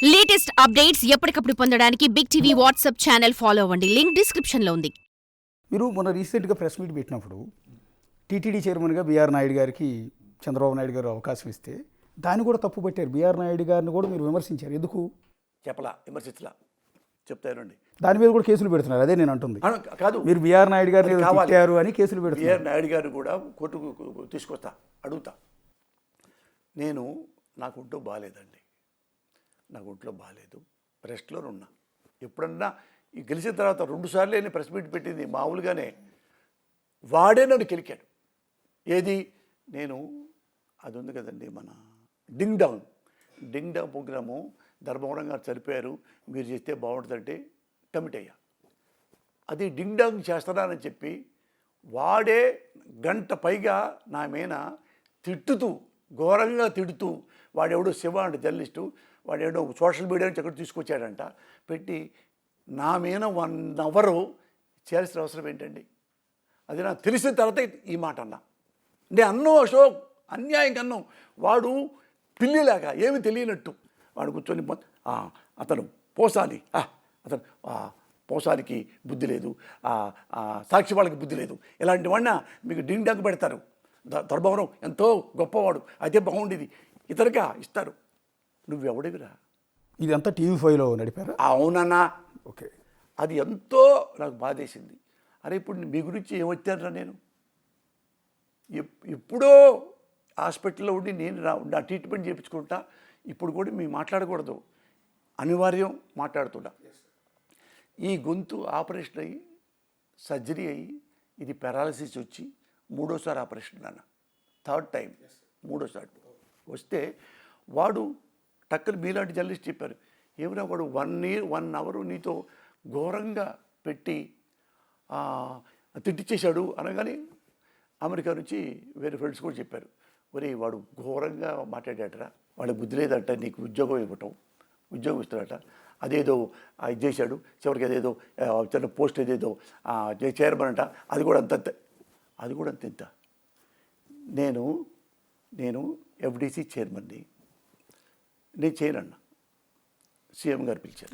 Latest updates ఎప్పటికప్పుడు పొందడానికి big TV WhatsApp channel follow అవ్వండి. లింక్ డిస్క్రిప్షన్ లో ఉంది. మీరు మొన్న రీసెంట్గా ప్రెస్ మీట్ పెట్టినప్పుడు టీటీడీ చైర్మన్గా బీఆర్ నాయుడు గారికి చంద్రబాబు నాయుడు గారు అవకాశం ఇస్తే దాన్ని కూడా తప్పు పట్టారు. బీఆర్ నాయుడు గారిని కూడా మీరు విమర్శించారు. ఎందుకు చెప్పలా, విమర్శించలా, చెప్తానండి. దాని మీద కూడా కేసులు పెడుతున్నారు. అదే నేను అంటుంది. కాదు, మీరు బీఆర్ నాయుడు గారిని తిట్టారు అని కేసులు పెడుతున్నారు. బీఆర్ నాయుడు గారిని కూడా కోర్టుకు తీసుకొస్తా, అడుగుతా. నాకు ఒంట్లో బాగాలేదండి, నాకు ఒంట్లో బాగాలేదు, రెస్ట్లో ఉన్నా. ఎప్పుడన్నా ఈ గెలిచిన తర్వాత 2 సార్లు నేను ప్రెస్ మీట్ పెట్టింది మామూలుగానే. వాడే నన్ను కెలికాడు. ఏది, నేను అది ఉంది కదండి మన డింగ్ డాంగ్ ప్రోగ్రాము, ధర్మవరం గారు చనిపోయారు, మీరు చేస్తే బాగుంటుందంటే కమిట్ అయ్యా. అది డింగ్ డాంగ్ చేస్తున్నానని చెప్పి వాడే గంట పైగా నా మీద తిట్టుతూ, ఘోరంగా తిడుతూ, వాడెవడో శివ అంటే జర్నలిస్టు, వాడెవడో సోషల్ మీడియా నుంచి ఎక్కడ తీసుకొచ్చాడంట పెట్టి నా మీద 1 అవర్ చేయాల్సిన అవసరం ఏంటండి? అది నాకు తెలిసిన తర్వాత ఈ మాట అన్నా. నేను అన్నం అశోక్, అన్యాయంగా అన్నం. వాడు పిల్లిలాగా ఏమి తెలియనట్టు వాడు కూర్చొని అతను పోసాలి, అతను పోసానికి బుద్ధి లేదు, సాక్షి వాళ్ళకి బుద్ధి లేదు, ఇలాంటి వాడిన మీకు డింగ్ డాంగ్ పెడతారు. ధర్మవరం ఎంతో గొప్పవాడు, అదే బాగుండేది, ఇతరుగా ఇస్తారు. నువ్వెవడివిరా? ఇదంతా టీవీ5లో నడిపారా? అవునన్నా. ఓకే. అది ఎంతో నాకు బాధేసింది. అరే ఇప్పుడు మీ గురించి ఏమొచ్చానరా? నేను ఎప్పుడో హాస్పిటల్లో ఉండి నేను నా ట్రీట్మెంట్ చేయించుకుంటా. ఇప్పుడు కూడా మేము మాట్లాడకూడదు, అనివార్యం మాట్లాడుతున్నా. ఈ గొంతు ఆపరేషన్ అయ్యి సర్జరీ అయ్యి ఇది పెరాలసిస్ వచ్చి 3వ ఆపరేషన్ అన్న, 3rd టైం, 3వ వస్తే వాడు టక్కలు మీలాంటి జర్నలిస్ట్ చెప్పారు, ఏమైనా వాడు 1 అవర్ నీతో ఘోరంగా పెట్టి తిట్టిచ్చేశాడు అనగానే అమెరికా నుంచి వేరే ఫ్రెండ్స్ కూడా చెప్పారు, ఒరే వాడు ఘోరంగా మాట్లాడాడరా, వాడికి బుద్ధి లేదంట, నీకు ఉద్యోగం ఇస్తాడట, అదేదో ఇది చేశాడు, చివరికి అదేదో చిన్న పోస్ట్ ఏదేదో చైర్మన్ అంట, అది కూడా అంత. నేను ఎఫ్డీసీ చైర్మన్ని, నేను చేయనన్నా. సీఎం గారు పిలిచారు.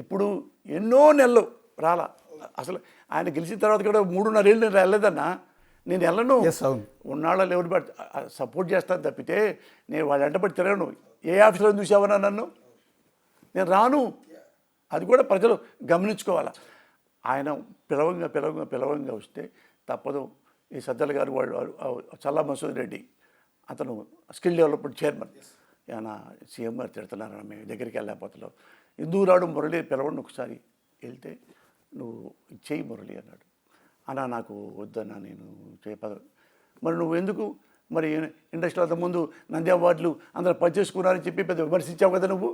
ఇప్పుడు ఎన్నో నెలలు రాలా. అసలు ఆయన గెలిచిన తర్వాత కూడా 3.5 ఏళ్ళు నేను వెళ్ళలేదన్నా. నేను వెళ్ళను. ఉన్నాళ్ళని ఎవరు సపోర్ట్ చేస్తాను తప్పితే నేను వాళ్ళ వెంటబడి తిరగను. ఏ ఆఫీసులో చూసావన్నా నన్ను? నేను రాను. అది కూడా ప్రజలు గమనించుకోవాలి. ఆయన పిలవంగా వస్తే తప్పదు. ఈ సజ్జల గారు వాళ్ళు చల్లా మసూద్ రెడ్డి, అతను స్కిల్ డెవలప్మెంట్ చైర్మన్, ఏమైనా సీఎం గారు తిడుతున్నారన్న, మేము దగ్గరికి వెళ్ళలేకపోతున్నాం, ఎందుకు రాడు మురళి, పిలవండి ఒకసారి. వెళ్తే నువ్వు చేయి మురళి అన్నాడు. అన్నా నాకు వద్దన్నా, నేను మరి నువ్వు ఎందుకు మరి ఇండస్ట్రీలో అంతకుముందు నంది అవార్డులు అందరూ పనిచేసుకున్నారని చెప్పి పెద్ద విమర్శించావు కదా నువ్వు.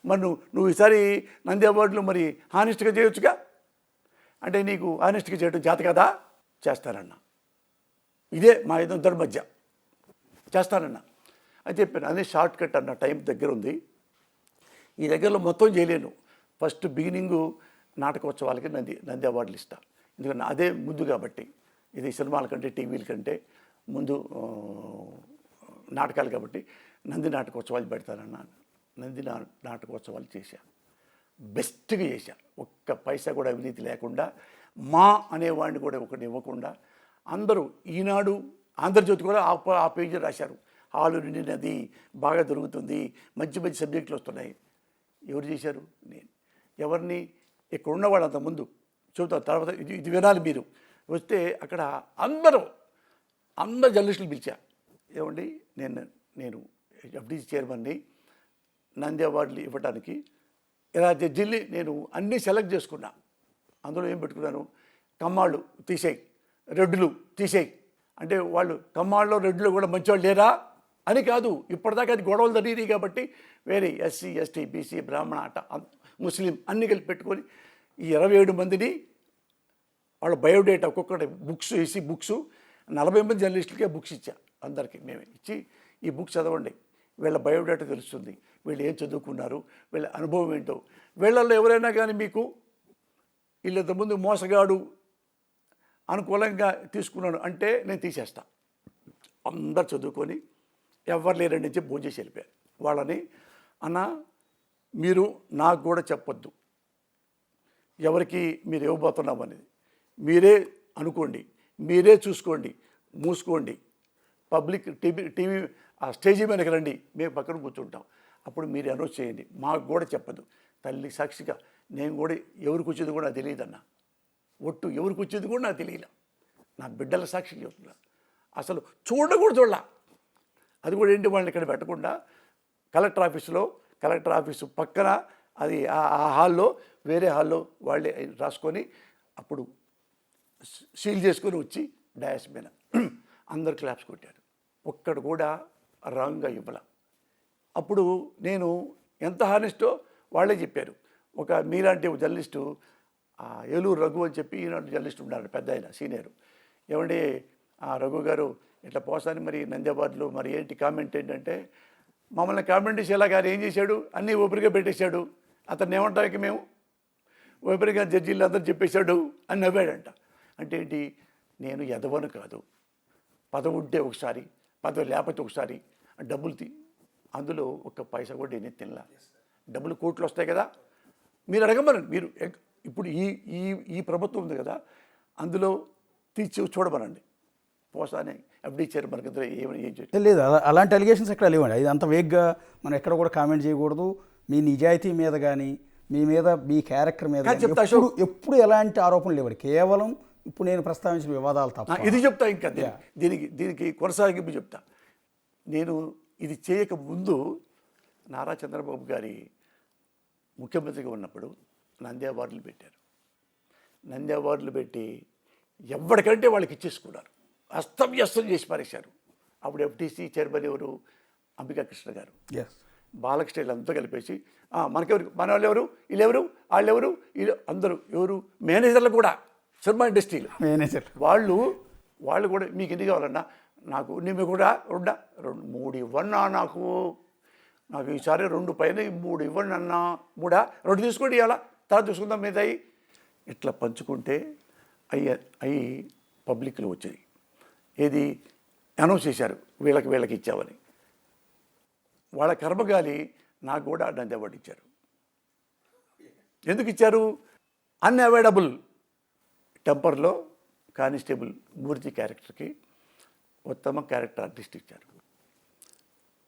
మరి నువ్వు ఈసారి నంది అవార్డులు మరి హానెస్ట్గా చేయొచ్చుగా. అంటే నీకు హానెస్ట్గా చేయడం చేత కదా? చేస్తానన్నా. ఇదే మా ఇద్దరి మధ్య చేస్తానన్నా అని చెప్పాను. అదే షార్ట్ కట్ అన్న, టైం దగ్గర ఉంది, ఈ దగ్గరలో మొత్తం చేయలేను. ఫస్ట్ బిగినింగు నాటకోత్సవాలకి నంది అవార్డులు ఇస్తా, ఎందుకంటే అదే ముందు కాబట్టి. ఇది సినిమాల కంటే టీవీల కంటే ముందు నాటకాలు కాబట్టి నంది నాటకోత్సవాలు పెడతానన్నా. నంది నాటకోత్సవాలు చేశా, బెస్ట్గా చేశా. ఒక్క పైసా కూడా అవినీతి లేకుండా, మా అనేవాడిని కూడా ఒకటి ఇవ్వకుండా. అందరూ ఈనాడు, ఆంధ్రజ్యోతి కూడా ఆ పేజీ రాశారు, హాలు నిండినది, బాగా దొరుకుతుంది, మంచి మంచి సబ్జెక్టులు వస్తున్నాయి. ఎవరు చేశారు? నేను. ఎవరిని? ఇక్కడ ఉన్నవాళ్ళు అంతకుముందు చెబుతాను, తర్వాత ఇది వినాలి మీరు. వస్తే అక్కడ అందరూ జర్నలిస్టులు పిలిచా. ఏమండి, నేను ఎఫ్డీసీ చైర్మన్ని, నంది అవార్డులు ఇవ్వడానికి ఇలా జడ్జిల్ని నేను అన్నీ సెలెక్ట్ చేసుకున్నా. అందులో ఏం పెట్టుకున్నాను? కమ్మాళ్ళు తీసేయి, రెడ్డులు తీసేయి. అంటే వాళ్ళు కమ్మాళ్ళలో రెడ్డిలో కూడా మంచివాళ్ళు లేరా అని కాదు. ఇప్పటిదాకా అది గొడవలు జరిగినాయి కాబట్టి వేరే ఎస్సీ, ఎస్టీ, బీసీ, బ్రాహ్మణ, ముస్లిం అన్నీ కలిపి పెట్టుకొని ఈ 27 మందిని వాళ్ళ బయోడేటా ఒక్కొక్కటి బుక్స్ వేసి, 40 మంది జర్నలిస్టులకే బుక్స్ ఇచ్చా. అందరికీ మేమే ఇచ్చి, ఈ బుక్స్ చదవండి, వీళ్ళ బయోడేటా తెలుస్తుంది, వీళ్ళు ఏం చదువుకున్నారు, వీళ్ళ అనుభవం ఏంటో. వీళ్ళల్లో ఎవరైనా కానీ మీకు వీళ్ళంతకుముందు మోసగాడు అనుకూలంగా తీసుకున్నాను అంటే నేను తీసేస్తా. అందరు చదువుకొని ఎవరు లేరని చెప్పి భోజనం చేసి వెళ్ళిపోయారు. వాళ్ళని అన్న మీరు నాకు కూడా చెప్పొద్దు ఎవరికి మీరు ఇవ్వబోతున్నాం అనేది, మీరే అనుకోండి, మీరే చూసుకోండి, మూసుకోండి, పబ్లిక్ టీవీ ఆ స్టేజీ మీదకి రండి, మేము పక్కన కూర్చుంటాం, అప్పుడు మీరు అనౌన్స్ చేయండి, మాకు కూడా చెప్పదు. తల్లి సాక్షిగా నేను కూడా ఎవరికి వచ్చేది కూడా నాకు తెలియదన్న, ఒట్టు ఎవరికి వచ్చేది కూడా నాకు తెలియలే, నా బిడ్డల సాక్షి చెప్తున్నా. అసలు చూడలా. అది కూడా ఏంటి, వాళ్ళని ఇక్కడ పెట్టకుండా కలెక్టర్ ఆఫీసు పక్కన అది ఆ హాల్లో వేరే హాల్లో వాళ్ళే రాసుకొని అప్పుడు సీల్ చేసుకొని వచ్చి డయాస్ మీద అందరు క్లాప్స్ కొట్టారు. ఒక్కడు కూడా రాంగ్గా ఇవ్వాల. అప్పుడు నేను ఎంత హానెస్టో వాళ్ళే చెప్పారు. ఒక మీలాంటి జర్నలిస్టు ఏలూరు రఘు అని చెప్పి ఈనాడు జర్నలిస్ట్ ఉన్నారు, పెద్ద ఆయన సీనియర్. ఏమంటే రఘు గారు ఇట్లా పోసాని మరి నంద్యాబాద్లో మరి ఏంటి కామెంట్ ఏంటంటే, మమ్మల్ని కామెంట్ చేసేలా గారు ఏం చేశాడు, అన్నీ ఊపిరిగా పెట్టేశాడు, అతన్ని ఏమంటానికి మేము ఊపిరిగా జడ్జీలు అందరూ చెప్పేశాడు అని నవ్వాడంట. అంటే ఏంటి, నేను ఎదవను కాదు, పదవి ఉంటే ఒకసారి, పదవి లేకపోతే ఒకసారి డబ్బులు అందులో ఒక్క పైసా కూడా నేను తినలా. డబ్బులు కోట్లు వస్తాయి కదా, మీరు అడగమనండి. మీరు ఇప్పుడు ఈ ప్రభుత్వం ఉంది కదా, అందులో తీర్చి చూడమనండి. పోసానే ఎఫ్డీ చైర్మన్ కింద ఏం చేయాలి లేదు. అలాంటి అలిగేషన్స్ ఎక్కడ లేవండి. అది అంత వేగ్గా మనం ఎక్కడ కూడా కామెంట్ చేయకూడదు. మీ నిజాయితీ మీద కానీ మీ మీద మీ క్యారెక్టర్ మీద ఎప్పుడు ఎలాంటి ఆరోపణలు లేవండి. కేవలం ఇప్పుడు నేను ప్రస్తావించిన వివాదాలు తప్ప. ఇది చెప్తా, ఇంకా దీనికి కొనసాగింపు చెప్తా. నేను ఇది చేయక ముందు నారా చంద్రబాబు గారి ముఖ్యమంత్రిగా ఉన్నప్పుడు నంది అవార్డులు పెట్టారు. నంది అవార్డులు పెట్టి ఎవరికంటే వాళ్ళకి ఇచ్చేసుకున్నారు, అస్తవ్యస్తం చేసి పారేశారు. అప్పుడు ఎఫ్టీసీ చైర్మన్ ఎవరు, అంబికా కృష్ణ గారు, బాలకృష్ణ వీళ్ళంతా కలిపేసి మనకెవరు, మన వాళ్ళు ఎవరు, వీళ్ళెవరు, వాళ్ళెవరు, వీళ్ళు అందరూ ఎవరు, మేనేజర్లు కూడా, సినిమా ఇండస్ట్రీలో మేనేజర్ వాళ్ళు కూడా మీకు ఎన్ని కావాలన్నా, నాకు నేను కూడా 3 ఇవ్వన్నా, నాకు ఈసారి 2 పైన 3 ఇవ్వండి అన్నా, 2 తీసుకోండి, ఇవ్వాలా తర్వాత చూసుకుందాం మీద అయ్యి ఇట్లా పంచుకుంటే అవి పబ్లిక్లో వచ్చాయి. ఏది అనౌన్స్ చేశారు, వీళ్ళకి ఇచ్చామని. వాళ్ళ కర్మగాలి నాకు కూడా నంది అవార్డు ఇచ్చారు. ఎందుకు ఇచ్చారు, అన్అవాయిడబుల్ టెంపర్లో కానిస్టేబుల్ మూర్తి క్యారెక్టర్కి ఉత్తమ క్యారెక్టర్ ఆర్టిస్ట్ ఇచ్చారు.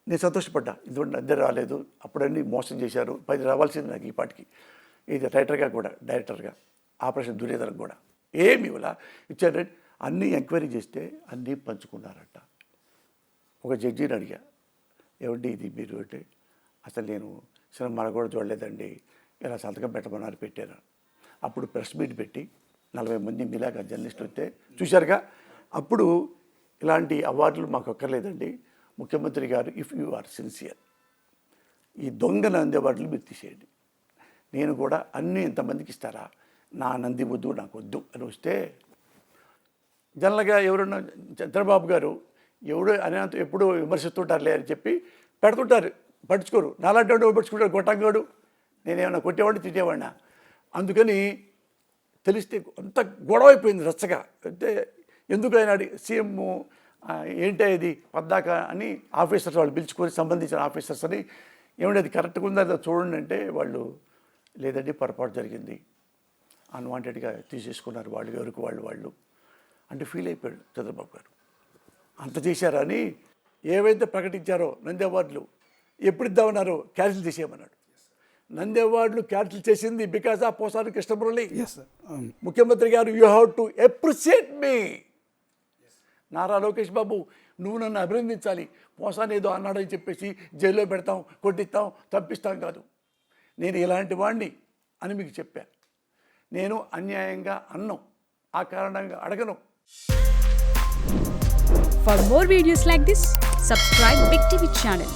నేను సంతోషపడ్డా, ఎందుకంటే అందరూ రాలేదు, అప్పుడన్నీ మోసం చేశారు, 10 రావాల్సింది నాకు ఈ పాటికి. ఇది రైటర్గా కూడా, డైరెక్టర్గా, ఆపరేషన్ దుర్యోధనకు కూడా ఏమి ఇవ్వాల ఇచ్చారు. అన్నీ ఎంక్వైరీ చేస్తే అన్నీ పంచుకున్నారట. ఒక జడ్జిని అడిగా, ఏమండి ఇది మీరు అంటే, అసలు నేను సినిమాలు కూడా చూడలేదండి, ఇలా సంతకం పెట్టమన్నారు, పెట్టారు. అప్పుడు ప్రెస్ మీట్ పెట్టి 40 మంది మీలాగా జర్నలిస్టులు వస్తే చూశారుగా, అప్పుడు ఇలాంటి అవార్డులు మాకు అక్కర్లేదండి, ముఖ్యమంత్రి గారు ఇఫ్ యూ ఆర్ సిన్సియర్ ఈ దొంగ నంది అవార్డులు మీరు తీసేయండి, నేను కూడా అన్నీ ఇంతమందికి ఇస్తారా, నా నంది వద్దు, నాకు వద్దు అని వస్తే, జనరల్గా ఎవరన్నా చంద్రబాబు గారు ఎవడు అనేంత ఎప్పుడూ విమర్శిస్తుంటారులే అని చెప్పి పెడుతుంటారు, పట్టించుకోరు. నాలాంటి వాడు పట్టించుకుంటారు, గొట్టంగాడు, నేనేమన్నా కొట్టేవాడిని తిట్టేవాడినా. అందుకని తెలిస్తే అంత గొడవ అయిపోయింది రచ్చగా. అంటే ఎందుకు ఆయన సీఎం ఏంటి ఇది పద్దాక అని ఆఫీసర్స్ వాళ్ళు పిలుచుకొని, సంబంధించిన ఆఫీసర్స్ అని, ఏమంటే అది కరెక్ట్గా ఉందా అది చూడండి అంటే, వాళ్ళు లేదండి పొరపాటు జరిగింది, అన్వాంటెడ్గా తీసేసుకున్నారు వాళ్ళు, ఎవరికి వాళ్ళు అంటే ఫీల్ అయిపోయాడు చంద్రబాబు గారు. అంత చేశారని ఏవైతే ప్రకటించారో నంది అవార్డులు ఎప్పుడు ఇద్దామన్నారో క్యాన్సిల్ చేసేయమన్నాడు. నంది అవార్డులు క్యాన్సిల్ చేసింది బికాజ్ ఆఫ్ పోసాని కృష్ణమురళి. ముఖ్యమంత్రి గారు యూ హ్యావ్ టు అప్రిషియేట్ మీ. నారా లోకేష్ బాబు నువ్వు నన్ను అభినందించాలి, పోసాని ఏదో అన్నాడని చెప్పేసి జైల్లో పెడతాం, కొట్టిస్తాం, తప్పిస్తాం కాదు, నేను ఇలాంటి వాడిని అని మీకు చెప్పాను. నేను అన్యాయంగా అన్నం, ఆ కారణంగా అడగను. For more videos like this, subscribe Big TV channel.